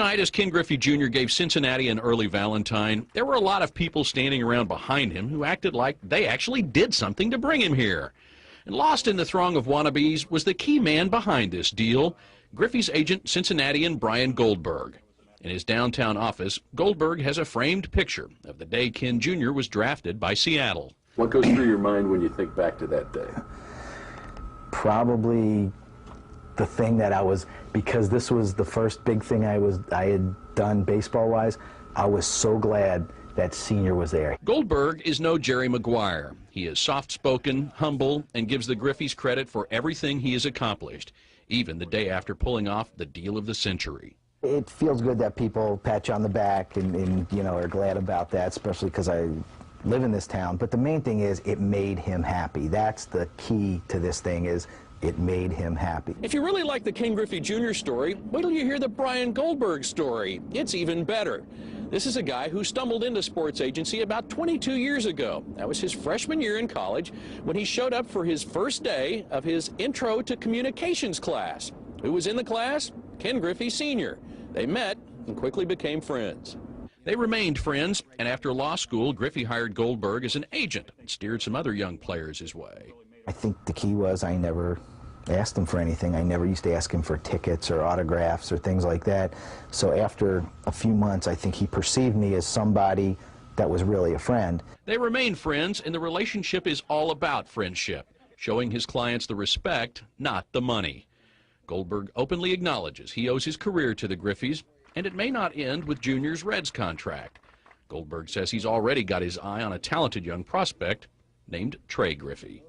Tonight, as Ken Griffey Jr. gave Cincinnati an early Valentine, there were a lot of people standing around behind him who acted like they actually did something to bring him here. And lost in the throng of wannabes was the key man behind this deal, Griffey's agent, Cincinnatian Brian Goldberg. In his downtown office, Goldberg has a framed picture of the day Ken Jr. was drafted by Seattle. What goes through your mind when you think back to that day? Probably the thing that because this was the first big thing I had done baseball-wise, I was so glad that Senior was there. Goldberg is no Jerry Maguire. He is soft-spoken, humble, and gives the Griffeys credit for everything he has accomplished, even the day after pulling off the deal of the century. It feels good that people pat you on the back and you know, are glad about that, especially because I live in this town. But the main thing is it made him happy. That's the key to this thing, is it made him happy. If you really like the Ken Griffey Jr. story, wait till you hear the Brian Goldberg story. It's even better. This is a guy who stumbled into sports agency about 22 years ago. That was his freshman year in college when he showed up for his first day of his Intro to Communications class. Who was in the class? Ken Griffey Sr. They met and quickly became friends. They remained friends, and after law school, Griffey hired Goldberg as an agent and steered some other young players his way. I think the key was I never asked him for anything. I never used to ask him for tickets or autographs or things like that. So after a few months, I think he perceived me as somebody that was really a friend. They remain friends, and the relationship is all about friendship, showing his clients the respect, not the money. Goldberg openly acknowledges he owes his career to the Griffeys, and it may not end with Junior's Reds contract. Goldberg says he's already got his eye on a talented young prospect named Trey Griffey.